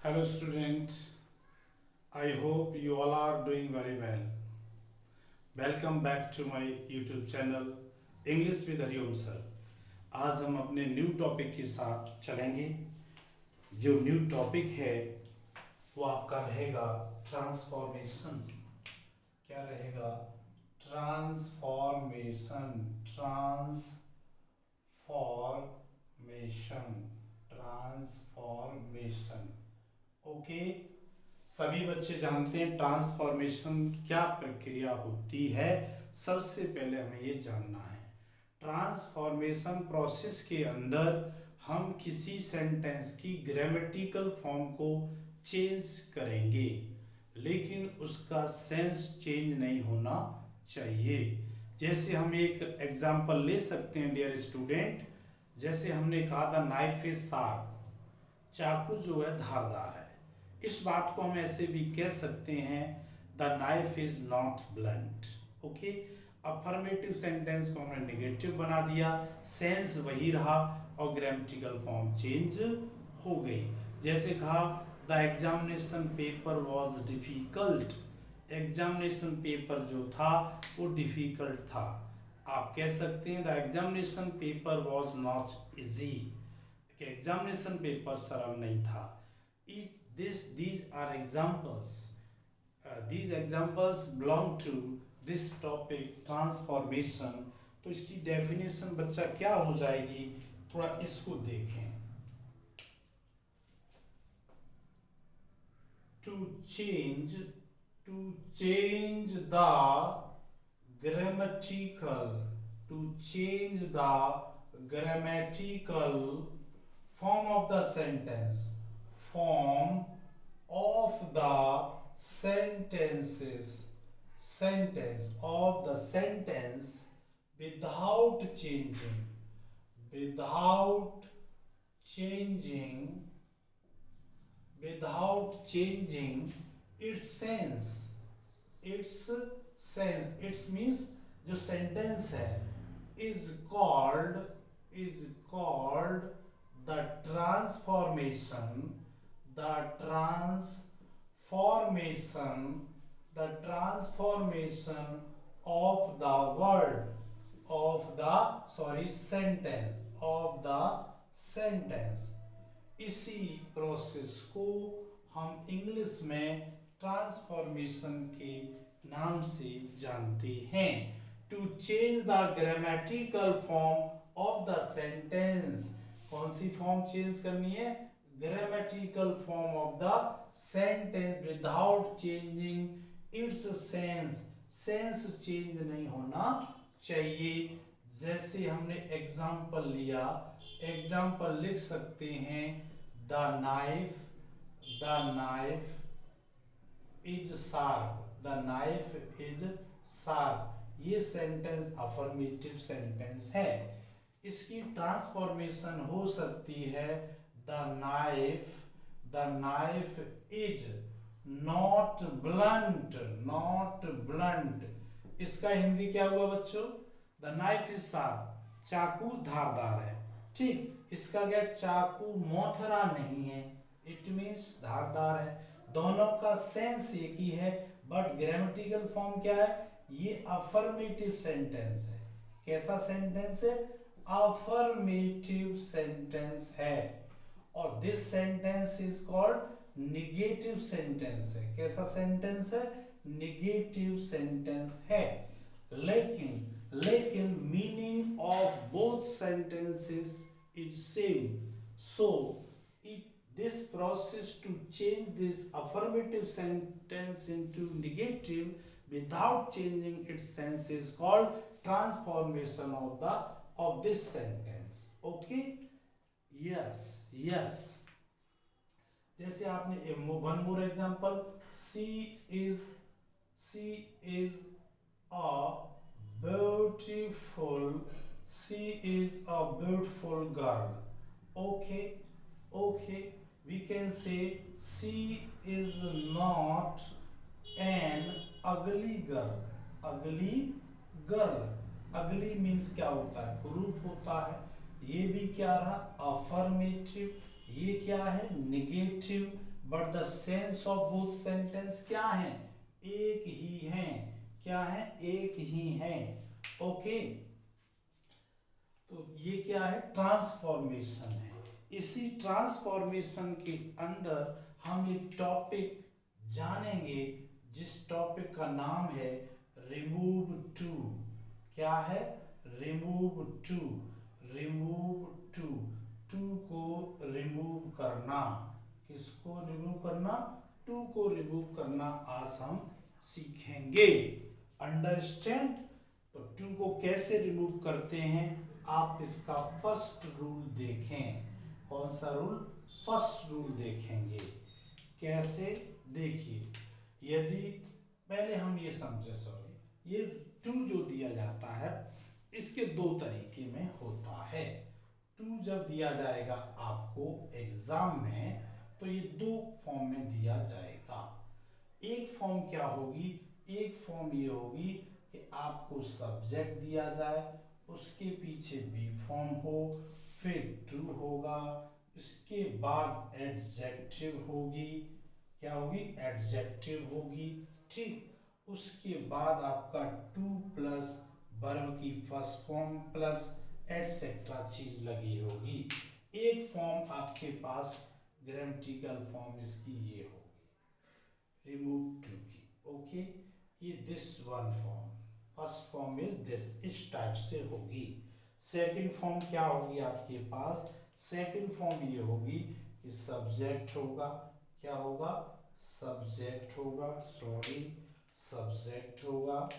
Hello student, I hope you all are doing very well. Welcome back to my YouTube channel English with Hariom sir. आज हम अपने new topic के साथ चलेंगे। जो न्यू टॉपिक है वो आपका रहेगा ट्रांसफॉर्मेशन। क्या रहेगा? ट्रांसफॉर्मेशन। ट्रांसफॉर्मेशन। ओके, सभी बच्चे जानते हैं ट्रांसफॉर्मेशन क्या प्रक्रिया होती है। सबसे पहले हमें ये जानना है ट्रांसफॉर्मेशन प्रोसेस के अंदर हम किसी सेंटेंस की ग्रामेटिकल फॉर्म को चेंज करेंगे, लेकिन उसका सेंस चेंज नहीं होना चाहिए। जैसे हम एक एग्जांपल ले सकते हैं डियर स्टूडेंट। जैसे हमने कहा द नाइफ इज शार्प, चाकू जो है धारदार है। इस बात को हम ऐसे भी कह सकते हैं the knife is not blunt. Okay, affirmative sentence को हमने नेगेटिव बना दिया, सेंस वही रहा और ग्रामेटिकल फॉर्म चेंज हो गई। जैसे कहा the examination paper was difficult, examination paper जो था वो डिफिकल्ट था। आप कह सकते हैं the examination paper was not easy, examination paper सरल नहीं था। These are examples. These examples belong to this topic transformation. तो इसकी डेफिनेशन बच्चा क्या हो जाएगी, थोड़ा इसको देखें। To change the grammatical, form of the sentence, form of the sentence without changing its sense. It means जो sentence है is called the transformation of the word sentence. इसी प्रोसेस को हम इंग्लिश में ट्रांसफॉर्मेशन के नाम से जानते हैं। To change the grammatical form of the sentence, कौन सी फॉर्म चेंज करनी है? Grammatical form of the sentence without changing its sense change नहीं होना चाहिए। जैसे हमने एग्जाम्पल लिया, एग्जाम्पल लिख सकते हैं द नाइफ इज शार्प, ये सेंटेंस अफर्मेटिव सेंटेंस है। इसकी ट्रांसफॉर्मेशन हो सकती है the knife is not blunt. इसका हिंदी क्या हुआ बच्चों? द नाइफ इज शार्प, चाकू धारदार है। ठीक, इसका क्या? चाकू मोथरा नहीं है, इट मीन्स धारदार है। दोनों का सेंस एक ही है, बट ग्रामेटिकल फॉर्म क्या है? ये अफर्मेटिव सेंटेंस है। कैसा सेंटेंस है? अफर्मेटिव सेंटेंस है। और this sentence is called negative sentence है। कैसा सेंटेंस है? निगेटिव सेंटेंस है। लेकिन meaning of both sentences is same. So this process to change this affirmative sentence into negative without changing its sense is called transformation of this sentence. Okay, yes. जैसे आपने one more example, she is a beautiful girl. Okay, we can say she is not an ugly girl. ugly means क्या होता है? कुरूप होता है। ये भी क्या रहा? अफर्मेटिव। ये क्या है? Negative. But the sense of both sentence क्या है, एक ही है, क्या है, एक ही है। ओके, तो ये क्या है, ट्रांसफॉर्मेशन है। इसी ट्रांसफॉर्मेशन के अंदर हम एक टॉपिक जानेंगे जिस टॉपिक का नाम है रिमूव टू। क्या है, remove too, remove too, too को रिमूव करना। किसको रिमूव करना, टू को रिमूव करना आज हम सीखेंगे। अंडरस्टैंड। तो टू को कैसे रिमूव करते हैं, आप इसका फर्स्ट रूल देखें। कौन सा रूल, फर्स्ट रूल देखेंगे। कैसे, देखिए, यदि पहले हम ये समझे, सॉरी, ये टू जो दिया जाता है इसके दो तरीके में होता है। टू जब दिया जाएगा आपको एग्जाम में तो ये दो फॉर्म में दिया जाएगा। एक फॉर्म क्या होगी, एक फॉर्म ये होगी कि आपको सब्जेक्ट दिया जाए, उसके पीछे बी फॉर्म हो, फिर टू होगा, इसके बाद एडजेक्टिव होगी, क्या होगी, एडजेक्टिव होगी, ठीक। उसके बाद आपका टू प्लस वर्ब की फर्स्ट फॉर्म प्लस एटसेट्रा चीज लगी होगी। एक फॉर्म आपके पास ग्रामेटिकल फॉर्म इसकी ये होगी रिमूव टू की। ओके, ये this one form, first form is this, इस टाइप से होगी। सेकंड फॉर्म क्या होगी आपके पास, सेकंड फॉर्म ये होगी कि सब्जेक्ट होगा, क्या होगा, सब्जेक्ट होगा, सॉरी, सब्जेक्ट होगा,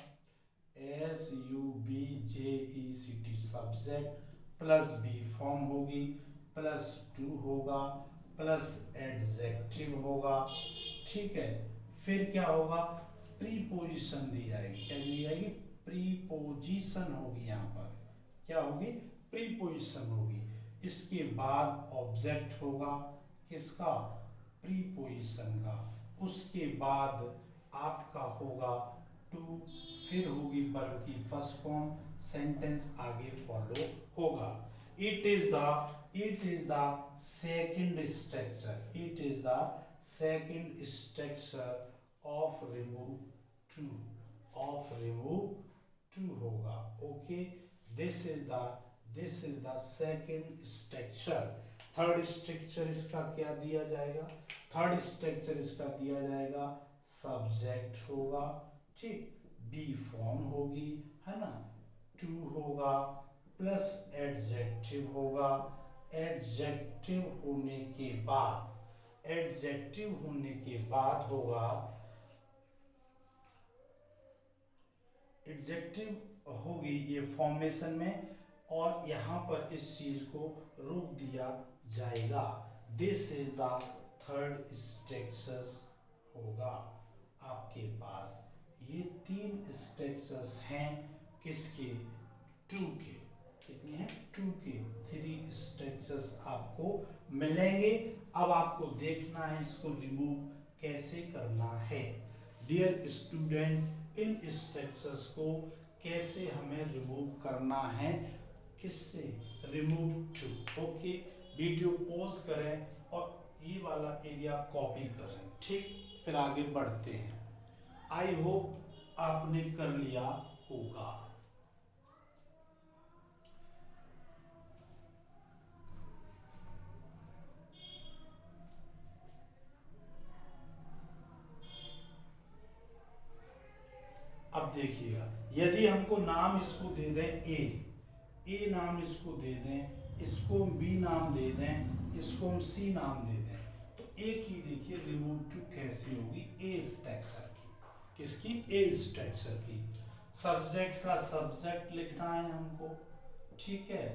SUBJECT subject plus B form होगी प्लस टू होगा प्लस एडजेक्टिव होगा, ठीक है। फिर क्या होगा, प्रीपोजिशन दी जाएगी, क्या दी जाएगी, प्रीपोजिशन होगी, यहाँ पर क्या होगी, प्रीपोजिशन होगी। इसके बाद ऑब्जेक्ट होगा, किसका, प्रीपोजिशन का। उसके बाद आपका होगा टू, फिर होगी वर्ब की फर्स्ट फॉर्म, सेंटेंस आगे फॉलो होगा। It is the second structure, it is the second structure of remove too, of remove too होगा। Okay, this is the second structure. Third structure इसका क्या दिया जाएगा, थर्ड स्ट्रक्चर इसका दिया जाएगा सब्जेक्ट होगा, ठीक, बी फॉर्म होगी, है ना, टू होगा प्लस एडजेक्टिव होगा। एडजेक्टिव होने के बाद, एडजेक्टिव होने के बाद होगा, एडजेक्टिव होगी ये फॉर्मेशन में, और यहाँ पर इस चीज को रोक दिया जाएगा। This is the third structure होगा आपके पास। ये तीन स्ट्रक्चर्स हैं, किसके, टू के, कितने हैं, टू के, थ्री स्ट्रक्चर्स आपको मिलेंगे। अब आपको देखना है इसको रिमूव कैसे करना है। डियर स्टूडेंट, इन स्ट्रक्चर्स को कैसे हमें रिमूव करना है, किससे, remove too. Okay, video pause करें और ये वाला एरिया कॉपी करें, ठीक, फिर आगे बढ़ते हैं। आई होप आपने कर लिया होगा। अब देखिएगा, यदि हमको नाम इसको दे दें ए नाम इसको दे दें, इसको बी नाम दे दें, इसको हम सी नाम दे दें, तो ए की देखिए रिमूव टू कैसी होगी, ए स्ट्रक्चर की, किसकी, ए स्ट्रक्चर की। सब्जेक्ट का सब्जेक्ट लिखना है हमको, ठीक है,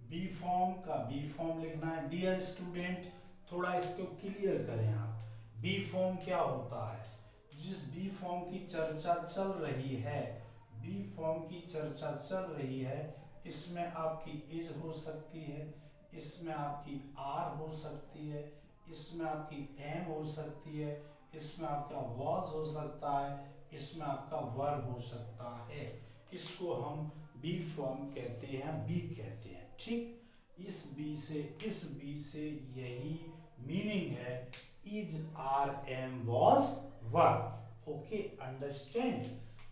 बी फॉर्म का बी फॉर्म लिखना है। डियर स्टूडेंट, थोड़ा इसको क्लियर करें आप, बी फॉर्म क्या होता है, जिस बी फॉर्म की चर्चा चल रही है, बी फॉर्म की चर्चा चल रही है, इसमें आपकी इज हो सकती है, इसमें आपकी आर हो सकती है, इसमें आपकी एम हो सकती है, इसमें आपका वॉज हो सकता है, इसमें आपका वर हो सकता है। इसको हम बी फॉर्म कहते हैं, बी कहते हैं, ठीक। इस बी से यही मीनिंग है, is are am was were. Okay, understand.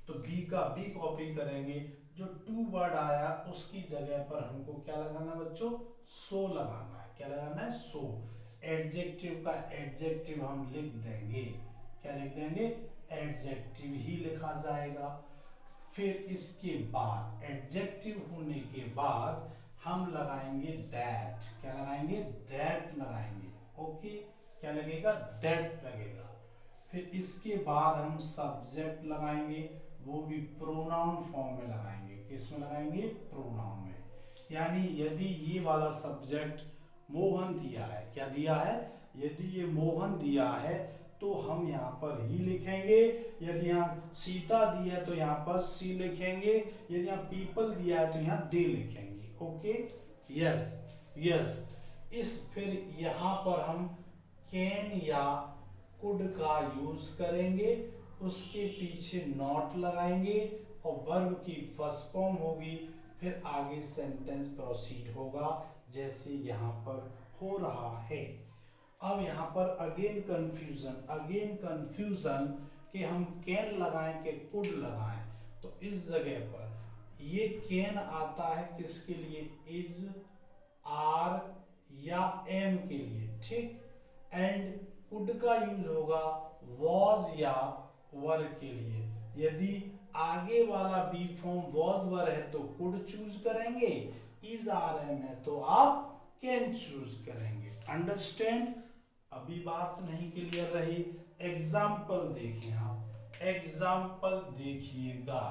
तो बी का बी कॉपी करेंगे, जो टू वर्ड आया उसकी जगह पर हमको क्या लगाना है बच्चों, सो लगाना है। क्या लगाना है, सो। एडजेक्टिव का एडजेक्टिव हम लिख देंगे, क्या लिख देंगे, एडजेक्टिव ही लिखा जाएगा। फिर इसके बाद एडजेक्टिव होने के बाद हम लगाएंगे दैट। क्या लगाएंगे, दैट लगाएंगे। ओके, क्या लगेगा, दैट लगेगा। फिर इसके बाद हम सब्जेक्ट लगाएंगे, वो भी प्रोनाउन फॉर्म में लगाएंगे। किस में लगाएंगे, प्रोनाउन में। यानी यदि ये वाला सब्जेक्ट मोहन दिया है, क्या दिया है, यदि ये मोहन दिया है तो हम यहाँ पर ही लिखेंगे। यदि यहाँ सीता दी है तो यहाँ पर सी लिखेंगे। यदि यहाँ पीपल दिया है तो यहाँ दे लिखेंगे। Okay, yes yes. इस फिर यहाँ पर हम कैन या कुड का यूज करेंगे, उसके पीछे नॉट लगाएंगे और वर्ब की फर्स्ट फॉर्म होगी। फिर आगे सेंटेंस प्रोसीड होगा जैसे यहाँ पर हो रहा है। अब यहाँ पर अगेन कंफ्यूजन कि हम कैन लगाएं कि कुड लगाएं। तो इस जगह पर ये कैन आता है किसके लिए, इज, आर या एम के लिए, ठीक। एंड कुड का यूज होगा वॉज या वर के लिए। यदि आगे वाला बी फॉर्म वॉज वर है तो कुड चूज करेंगे, इज आर एम है तो आप कैन चूज करेंगे। अंडरस्टैंड। अभी बात नहीं क्लियर रही। एग्जाम्पल देखिए, आप एग्जाम्पल देखिएगा।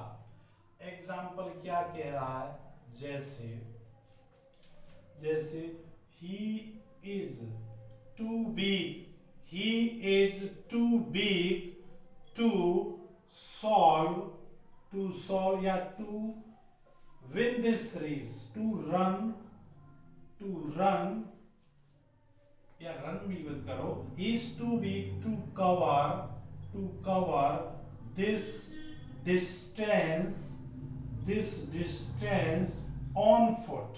एग्जाम्पल क्या कह रहा है, जैसे ही is too big, he is too big to solve या to win this race, to run या run भी मत करो, he is too big to cover this distance on foot।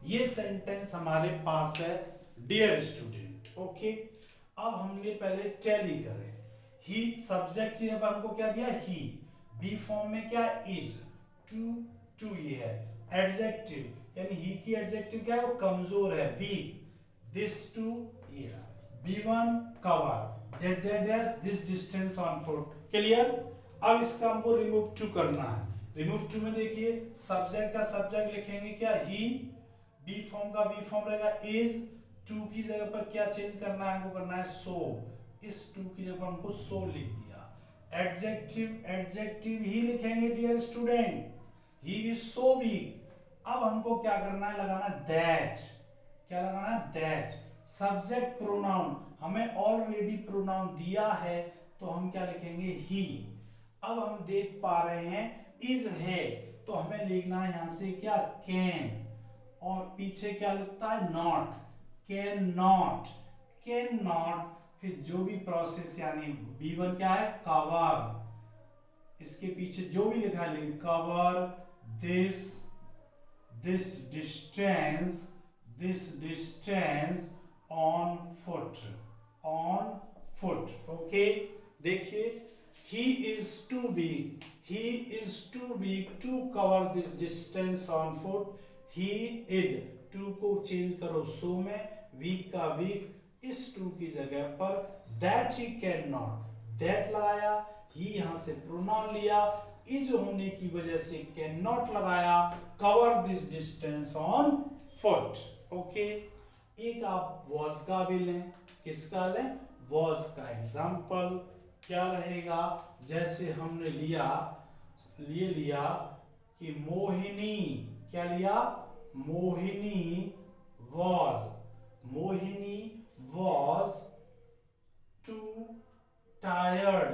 ये सेंटेंस हमारे पास है डियर स्टूडेंट। ओके, अब हमने पहले टैली करे। ही सब्जेक्ट की जब हमको क्या दिया, ही। बी फॉर्म में क्या, इज। टू ये है एडजेक्टिव, यानी ही की एडजेक्टिव क्या है, वो कमजोर है, वीक। दिस टू ये B1 cover this distance on foot. Clear. अब इसका हमको रिमूव टू करना है। रिमूव टू में देखिए सब्जेक्ट का सब्जेक्ट लिखेंगे क्या, ही। बी फॉर्म का बी फॉर्म रहेगा इज। टू की जगह पर क्या चेंज करना है, हमको करना है सो। इस टू की जगह हमको सो लिख दिया। एडजेक्टिव ही लिखेंगे dear student, he is so weak. अब हमको क्या करना है, लगाना दैट। क्या लगाना है, दैट। सब्जेक्ट प्रोनाउन, हमें ऑलरेडी प्रोनाउन दिया है तो हम क्या लिखेंगे, ही। अब हम देख पा रहे हैं इज है तो हमें लिखना है यहां से क्या, कैन। और पीछे क्या लिखता है, नॉट। Can not. फिर जो भी प्रोसेस यानी B1 क्या है, कवर। इसके पीछे जो भी लिखा है, cover this distance on foot. Okay, देखिए he is too big to cover this distance on foot। he is, too को चेंज करो सो में, वीक का वीक। इस टू की जगह पर that he cannot, that लगाया, ही यहां से प्रोनाउन लिया, इज होने की वजह से कैन नॉट लगाया, cover this distance on foot. Okay, एक आप वॉज का भी लें। किसका लें, वॉज का। एग्जाम्पल क्या रहेगा, जैसे हमने लिया कि मोहिनी, क्या लिया, Mohini was too tired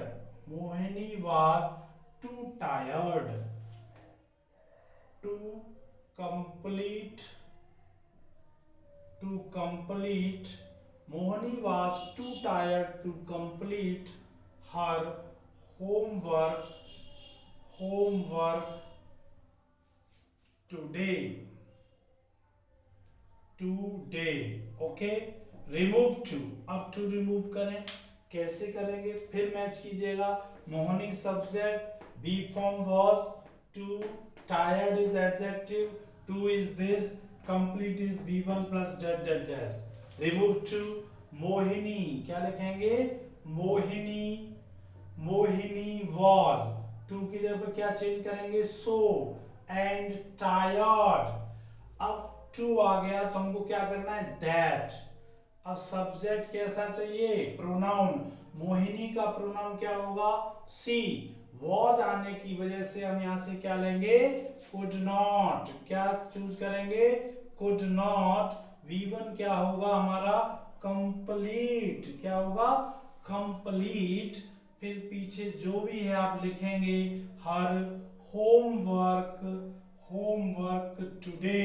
to complete Mohini was too tired to complete her homework today। Today. Okay, remove too, अब टू रिमूव करें, कैसे करेंगे फिर मैच कीजिएगा। Mohini subject, B form was, too tired is adjective, too is this, complete is B one plus date date dash. Remove too, Mohini क्या लिखेंगे, Mohini, Mohini was, to की जगह पर क्या चेंज करेंगे, सो एंड टायर्ड। अब टू आ गया तो हमको क्या करना है, दैट। अब सब्जेक्ट कैसा चाहिए, प्रोनाउन, मोहिनी का प्रोनाउन क्या होगा, सी। वॉज आने की वजह से हम यहां से क्या लेंगे, कुड नॉट, क्या चूज करेंगे, कुड नॉट। V1 क्या होगा हमारा, कंप्लीट, क्या होगा, कंप्लीट। फिर पीछे जो भी है आप लिखेंगे, her homework, homework today,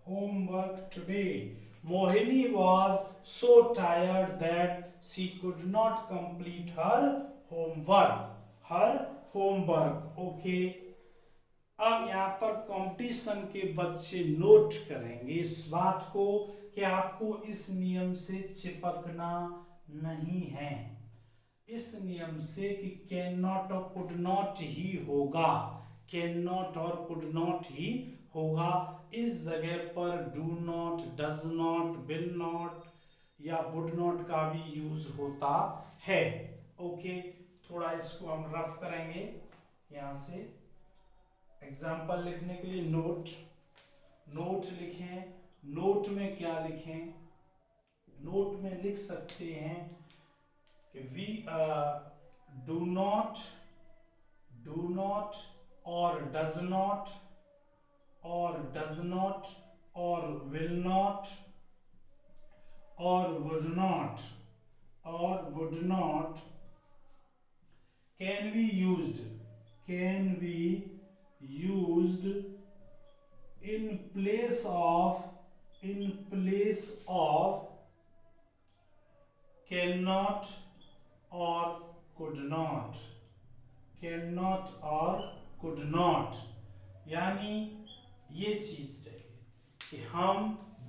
homework today. Mohini was so tired that she could not complete her homework. Her homework. Okay. अब यहाँ पर कंपटीशन के बच्चे नोट करेंगे इस बात को कि आपको इस नियम से चिपकना नहीं है, इस नियम से कि कैन नॉट और कुड नॉट ही होगा, कैन नॉट और कुड नॉट ही होगा। इस जगह पर do not, does not, will not या वुड नॉट का भी यूज होता है। ओके, थोड़ा इसको हम रफ करेंगे। यहां से एग्जाम्पल लिखने के लिए नोट, नोट लिखें। नोट में क्या लिखें, नोट में लिख सकते हैं कि we do not, do not और डज नॉट और does not or will not or would not can be used, can be used in place of cannot or could not, cannot or could not। यानी ये चीज रहेगी कि हम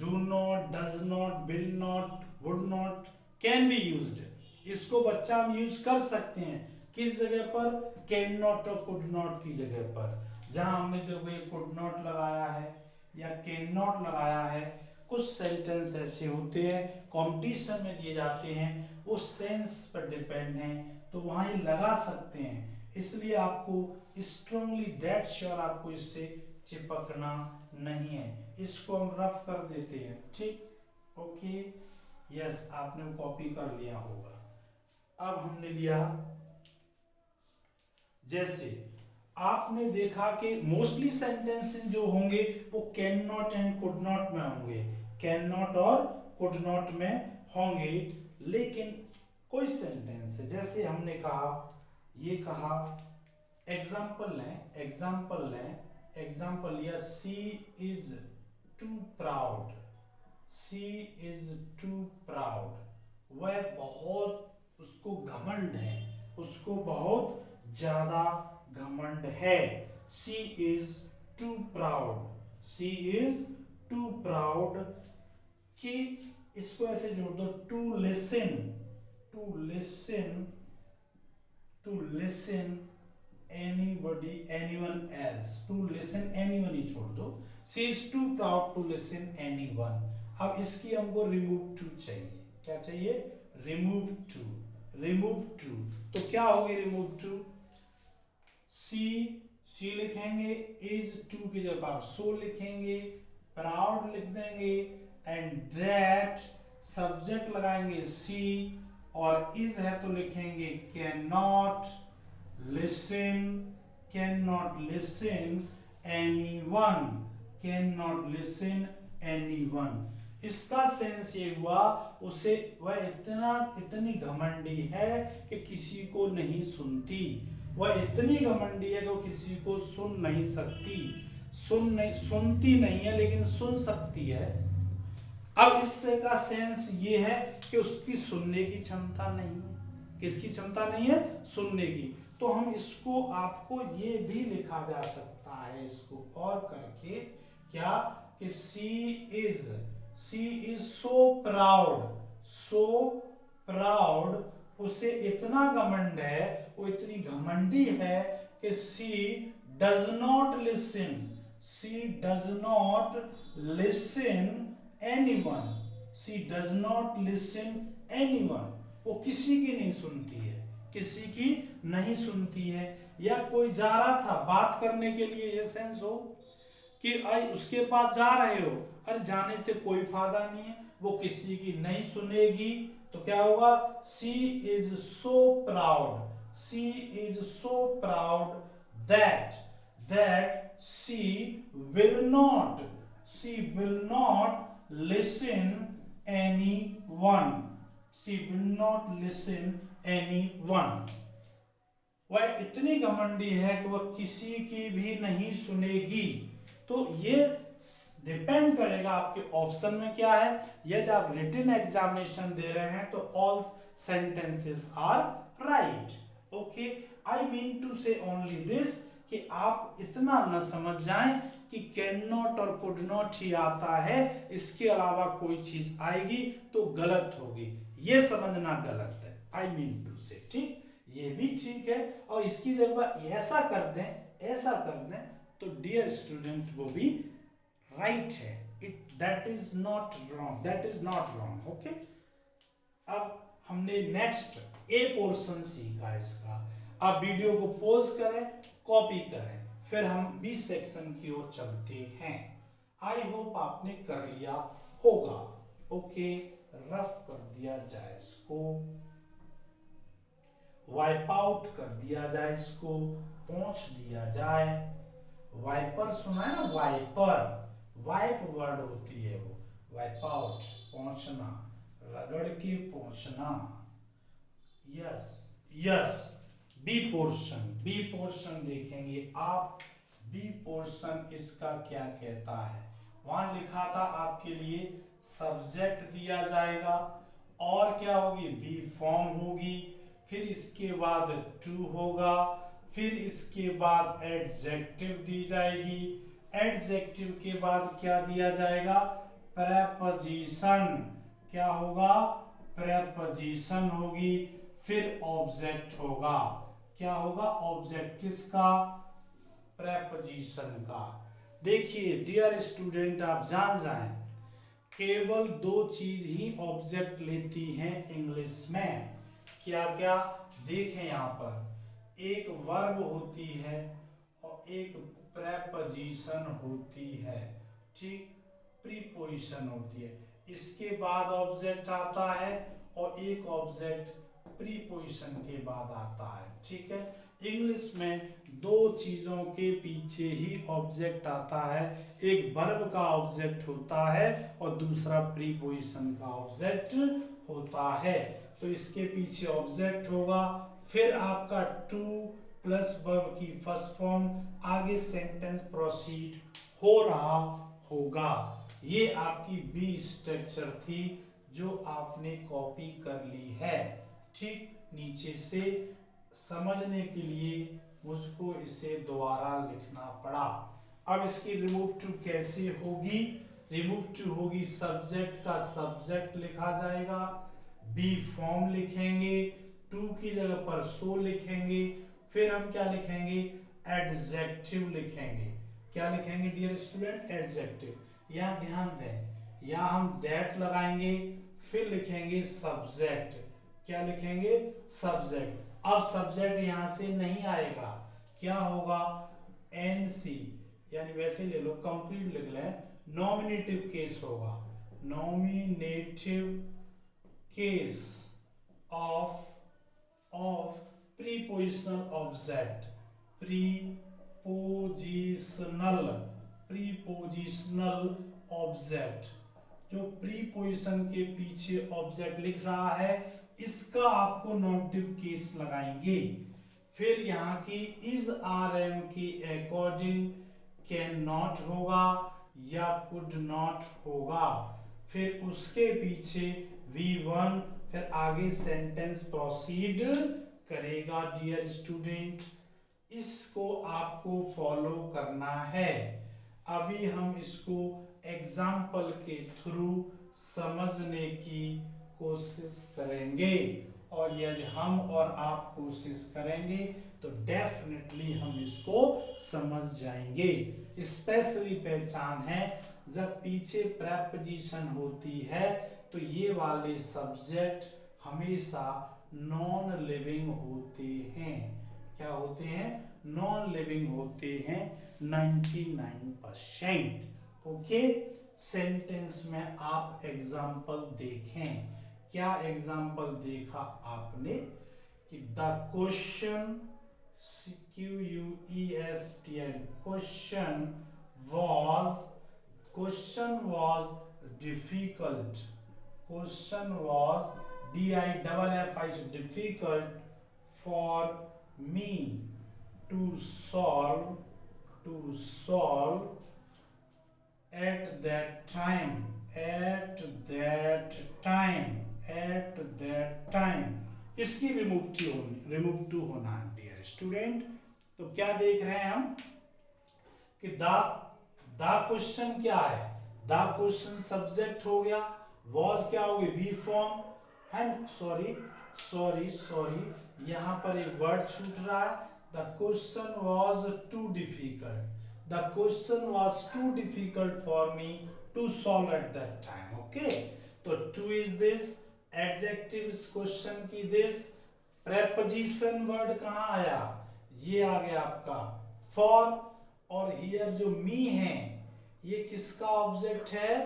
do not, does not, will not, would not, can be used, इसको बच्चा हम use कर सकते हैं किस जगह पर, कैन नॉट और कुड नॉट की जगह पर। जहां हमने देखो ये कुड नॉट लगाया है या कैन नॉट लगाया है, कुछ सेंटेंस ऐसे होते हैं कंपटीशन में दिए जाते हैं, वो सेंस पर डिपेंड है, तो वहां ये लगा सकते हैं। इसलिए आपको स्ट्रांगली डेट श्योर आपको इससे चिपकना नहीं है। इसको हम रफ कर देते हैं, ठीक। ओके, यस, आपने कॉपी कर लिया होगा। अब हमने लिया, जैसे आपने देखा कि मोस्टली सेंटेंस जो होंगे वो can not and could not में होंगे, कैन नॉट और कुड नॉट में होंगे। लेकिन कोई सेंटेंस है, जैसे हमने कहा, ये कहा, एग्जाम्पल लें, एग्जाम्पल लें, एग्जाम्पल लिया, she is too proud, she is too proud. वह बहुत, उसको घमंड है, उसको बहुत ज्यादा घमंड है। She is too proud, she is too proud. कि इसको ऐसे जोड़ दो, to listen, to listen, to listen anybody, anyone else, to listen anyone ही छोड़ दो, she is too proud to listen anyone। अब इसकी हमको remove to चाहिए, क्या चाहिए, remove to, remove to। तो क्या होगी remove to, she लिखेंगे, is to की जगह आप so लिखेंगे, proud लिख देंगे, and that subject लगाएंगे she, और is है तो लिखेंगे cannot listen, cannot listen anyone, cannot listen anyone। इसका सेंस ये हुआ, उसे वह इतनी घमंडी है कि किसी को नहीं सुनती, वह इतनी घमंडी है कि वो किसी को सुन नहीं सकती, सुनती नहीं है लेकिन सुन सकती है। अब इससे का सेंस ये है कि उसकी सुनने की क्षमता नहीं है, किसकी क्षमता नहीं है, सुनने की। तो हम इसको, आपको ये भी लिखा जा सकता है इसको और करके, क्या कि she is she is so proud, so proud, उसे इतना घमंड है, वो इतनी घमंडी है कि she does not listen, she does not listen anyone, she does not listen anyone, वो किसी की नहीं सुनती है, किसी की नहीं सुनती है। या कोई जा रहा था बात करने के लिए, ये सेंस हो कि आई उसके पास जा रहे हो, अरे जाने से कोई फायदा नहीं है, वो किसी की नहीं सुनेगी, तो क्या होगा, she is so proud, she is so proud that that she will not listen any one, she will not listen any one. वह इतनी घमंडी है कि वह किसी की भी नहीं सुनेगी। तो ये डिपेंड करेगा आपके ऑप्शन में क्या है। यदि आप रिटन एग्जामिनेशन दे रहे हैं तो all sentences are right. Okay, I mean to say only this कि आप इतना न समझ जाएं कि कैन नॉट और कुड नॉट ही आता है, इसके अलावा कोई चीज आएगी तो गलत होगी, ये समझना गलत है। आई मीन टू से, ठीक, ये भी ठीक है। और इसकी जगह ऐसा कर दें, ऐसा कर दें तो डियर स्टूडेंट वो भी राइट है, it that is not wrong, that is not wrong. Okay, अब हमने नेक्स्ट ए पोर्शन सीखा इसका। अब वीडियो को पॉज करें, कॉपी करें, फिर हम बी सेक्शन की ओर चलते हैं। आई होप आपने कर लिया होगा। ओके, रफ कर दिया जाए इसको, वाइप आउट कर दिया जाए इसको, पहुंच दिया जाए। वाइपर सुना है ना, वाइपर, वाइप वर्ड होती है वो, वाइप आउट पहुंचना, रगड़ के पहुंचना। Yes yes, B portion, B portion देखेंगे आप। बी पोर्शन इसका क्या कहता है, वहां लिखा था आपके लिए सब्जेक्ट दिया जाएगा और क्या होगी, बी फॉर्म होगी, फिर इसके बाद टू होगा, फिर इसके बाद एडजेक्टिव दी जाएगी, एडजेक्टिव के बाद क्या दिया जाएगा, प्रेपोजिशन, क्या होगा, प्रेपोजिशन होगी, फिर ऑब्जेक्ट होगा, क्या होगा, ऑब्जेक्ट किसका, प्रेपोजिशन का। देखिए डियर स्टूडेंट, आप जान जाएं केवल दो चीज ही ऑब्जेक्ट लेती हैं इंग्लिश में। क्या क्या, देखें यहाँ पर, एक वर्ब होती है और एक प्रेपोजिशन होती है, ठीक, प्रीपोजिशन होती है, इसके बाद ऑब्जेक्ट आता है और एक ऑब्जेक्ट प्रीपोजिशन के बाद आता है, ठीक है। इंग्लिश में दो चीजों के पीछे ही ऑब्जेक्ट आता है, एक वर्ब का ऑब्जेक्ट होता है और दूसरा प्रीपोजिशन का ऑब्जेक्ट होता है। तो इसके पीछे ऑब्जेक्ट होगा, फिर आपका टू प्लस वर्ब की फर्स्ट फॉर्म, आगे सेंटेंस प्रोसीड हो रहा होगा। ये आपकी बी स्ट्रक्चर थी जो आपने कॉपी कर ली है, ठीक। नीचे से समझने के लिए मुझको इसे दोबारा लिखना पड़ा। अब इसकी रिमूव टू कैसे होगी, रिमूव टू होगी, सब्जेक्ट का सब्जेक्ट लिखा जाएगा, बी फॉर्म लिखेंगे, टू की जगह पर सो लिखेंगे, फिर हम क्या लिखेंगे, एडजेक्टिव लिखेंगे। क्या लिखेंगे डियर स्टूडेंट, एडजेक्टिव। यहाँ ध्यान दें, यहाँ हम दैट लगाएंगे, फिर लिखेंगे सब्जेक्ट, क्या लिखेंगे, सब्जेक्ट। अब सब्जेक्ट यहां से नहीं आएगा, क्या होगा, एनसी, यानी वैसे ले लो, कंप्लीट लिख लें, नॉमिनेटिव केस होगा, nominative case of prepositional object, prepositional object, जो प्रीपोजिशन के पीछे ऑब्जेक्ट लिख रहा है इसका आपको नॉमिनेटिव केस लगाएंगे। फिर यहाँ की इज आर एम के अकॉर्डिंग कैन नॉट होगा या कुड नॉट होगा, फिर उसके पीछे V1, फिर आगे सेंटेंस प्रोसीड करेगा। डियर स्टूडेंट, इसको आपको फॉलो करना है। अभी हम इसको एग्जाम्पल के थ्रू समझने की कोशिश करेंगे, और यदि हम और आप कोशिश करेंगे तो डेफिनेटली हम इसको समझ जाएंगे। स्पेशली पहचान है जब पीछे प्रेपोजिशन होती है तो ये वाले सब्जेक्ट हमेशा नॉन लिविंग होते हैं। क्या होते हैं? नॉन लिविंग होते हैं 99%। ओके, सेंटेंस में आप एग्जाम्पल देखें। क्या एग्जाम्पल देखा आपने कि the question QUESTION question was difficult. Question was difficult for me to solve at that time. इसकी रिमूव टू होना है डियर स्टूडेंट। तो क्या देख रहे हैं हम कि द क्वेश्चन क्या है? द क्वेश्चन सब्जेक्ट हो गया, वॉज क्या हो गई? बी फॉर्म, एंड सॉरी यहां पर एक वर्ड छूट रहा है। The question was too difficult for me to solve at that time. Okay, तो too is this adjective question की, दिस प्रेपोजिशन वर्ड कहां आया? ये आ गया आपका फॉर, और हियर जो मी है ये किसका ऑब्जेक्ट है?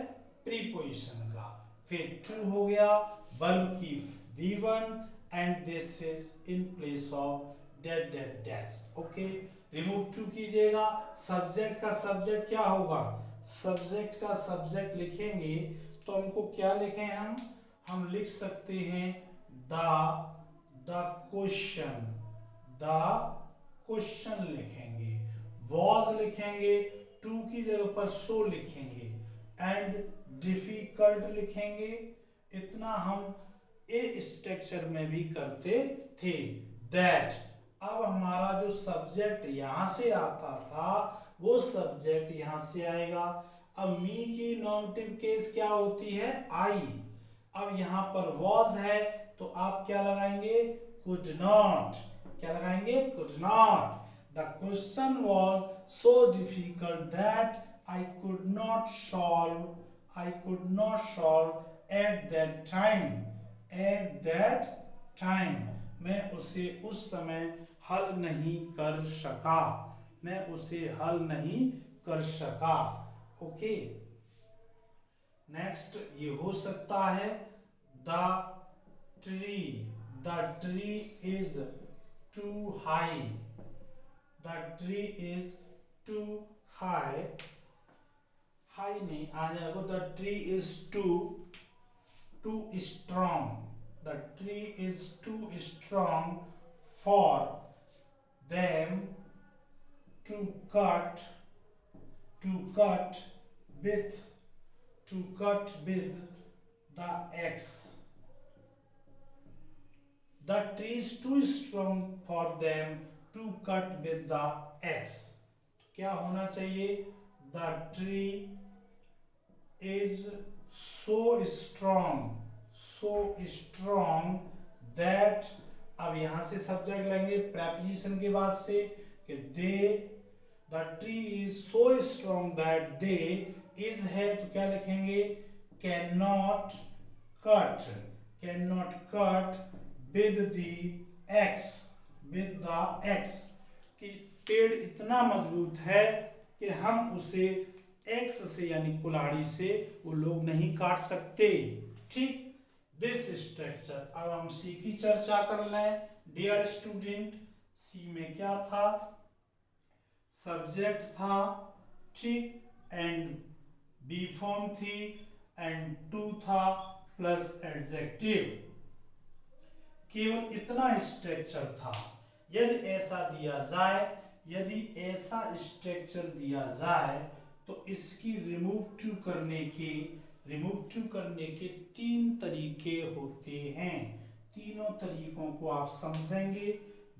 प्रीपोजिशन का। फिर टू हो गया वर्ब की V1, and this is in place of that dash. Okay, remove too कीजिएगा। सब्जेक्ट का सब्जेक्ट क्या होगा? सब्जेक्ट का सब्जेक्ट लिखेंगे तो हमको क्या लिखें? हम लिख सकते हैं द क्वेश्चन लिखेंगे, वॉज लिखेंगे, टू की जगह पर शो लिखेंगे, एंड डिफिकल्ट लिखेंगे। इतना हम ए स्ट्रक्चर में भी करते थे। दैट, अब हमारा जो सब्जेक्ट यहां से आता था वो सब्जेक्ट यहां से आएगा। अब मी की नॉमिनेटिव केस क्या होती है? आई। अब यहां पर वॉज है तो आप क्या लगाएंगे? Could not. क्या लगाएंगे? Could not. The question was so difficult that I could not solve at that time. मैं उसे उस समय हल नहीं कर सका। ओके, नेक्स्ट ये हो सकता है the tree is too high. The tree is too high. High नहीं आ जाएगा। The tree is too strong. The tree is too strong for them to cut with the axe. The tree is too strong for them to cut with the axe. क्या होना चाहिए? The tree is so strong that, अब यहां से subject लेंगे preposition के बाद से कि the tree is so strong that they is है तो क्या लिखेंगे? cannot cut with the axe कि पेड़ इतना मजबूत है कि हम उसे एक्स से यानी कुल्हाड़ी से वो लोग नहीं काट सकते। ठीक, दिस स्ट्रक्चर। अब हम सी की चर्चा कर लें डियर स्टूडेंट। सी में क्या था? सब्जेक्ट था, ठीक, एंड बी फॉर्म थी, एंड टू था प्लस एडजेक्टिव। केवल इतना स्ट्रक्चर था। यदि ऐसा स्ट्रक्चर दिया जाए तो इसकी रिमूव टू करने के 3 तरीके होते हैं। तीनों तरीकों को आप समझेंगे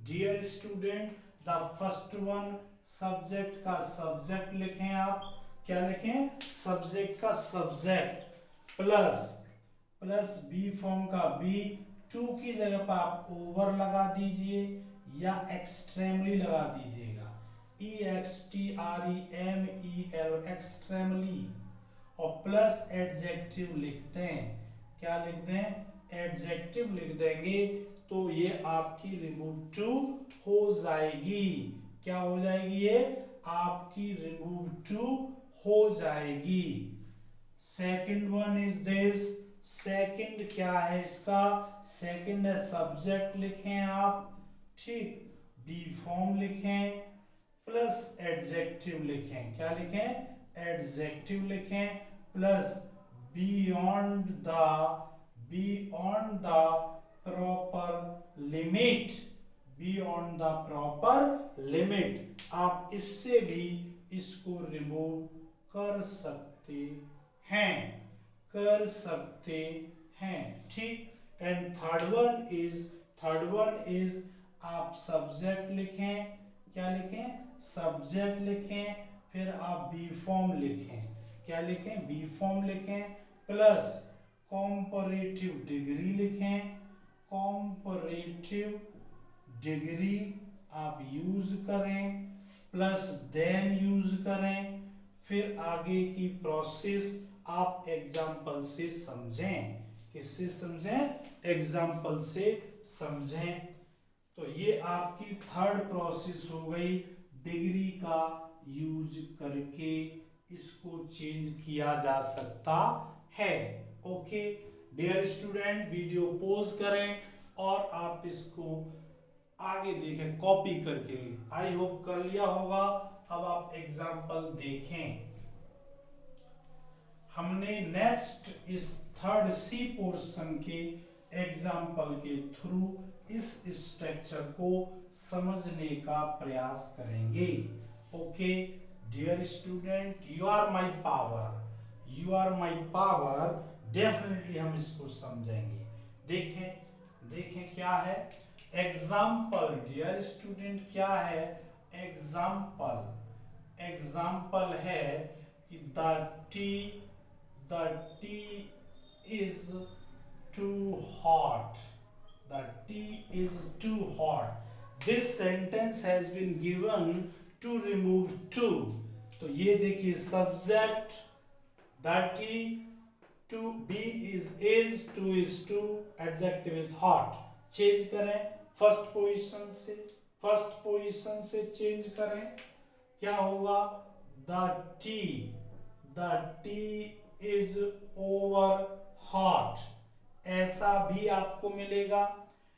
dear student. The first one, subject का सब्जेक्ट लिखें आप। क्या लिखें, सब्जेक्ट का subject plus plus B form का बी, टू की जगह पर आप ओवर लगा दीजिए या एक्सट्रीमली लगा दीजिएगा, EXTREMEL एक्सट्रीमली, और प्लस एडजेक्टिव लिखते हैं, क्या लिखते हैं, एडजेक्टिव लिख देंगे, तो ये आपकी रिमूव टू हो जाएगी। क्या हो जाएगी, ये आपकी रिमूव टू हो जाएगी। Second one is this, second क्या है इसका, सेकंड है सब्जेक्ट लिखें आप, ठीक, बी फॉर्म लिखें प्लस एडजेक्टिव लिखें, क्या लिखें, एडजेक्टिव लिखें plus beyond the proper limit, beyond the proper limit, आप इससे भी इसको रिमूव कर सकते हैं, कर सकते हैं, ठीक। एंड थर्ड वन इज आप सब्जेक्ट लिखें, क्या लिखें, सब्जेक्ट लिखें, फिर आप बी फॉर्म लिखें, क्या लिखें, बी फॉर्म लिखें प्लस कॉम्परेटिव डिग्री लिखें, कॉम्परेटिव डिग्री आप यूज करें प्लस देन यूज करें, फिर आगे की प्रोसेस आप एग्जाम्पल से समझें, किससे समझें, एग्जाम्पल से समझें। तो ये आपकी थर्ड प्रोसेस हो गई, डिग्री का यूज करके इसको चेंज किया जा सकता है। Okay dear student, video pause करें और आप इसको आगे देखें कॉपी करके, आई होप कर लिया होगा। अब आप एग्जाम्पल देखें, हमने नेक्स्ट इस थर्ड सी पोर्शन के एग्जाम्पल के थ्रू इस स्ट्रक्चर को समझने का प्रयास करेंगे। Okay dear student, you are my power, you are my power, definitely हम इसको समझेंगे। देखें देखें क्या है एग्जाम्पल, डियर स्टूडेंट क्या है एग्जाम्पल, एग्जाम्पल है कि the tea is too hot, the tea is too hot। this sentence has been given to remove to, तो ये देखिए subject the tea, to be is to is to, adjective is hot, change करें first position से change करें, क्या होगा, the tea is over hot, ऐसा भी आपको मिलेगा,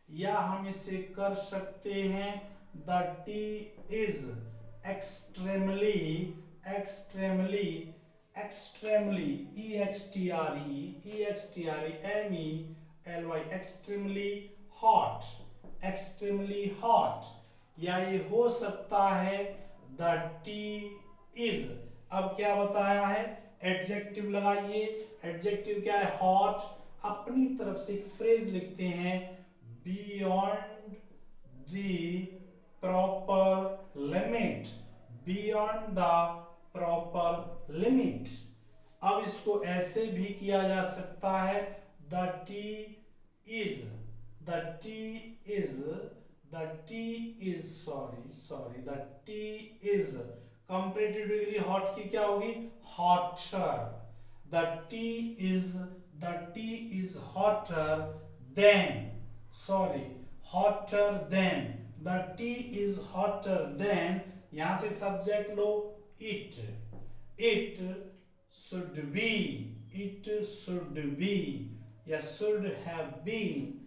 या हम इसे कर सकते हैं the tea is extremely extremely hot, या ये हो सकता है the tea is, अब क्या बताया है, एडजेक्टिव लगाइए, एडजेक्टिव क्या है, हॉट, अपनी तरफ से एक फ्रेज लिखते हैं, beyond the proper limit, beyond the proper limit. अब इसको ऐसे भी किया जा सकता है, the T is comparative degree hot की क्या होगी, hotter, the T is hotter then, the T is hotter then, यहां से subject low, it should be या शुड हैव बीन,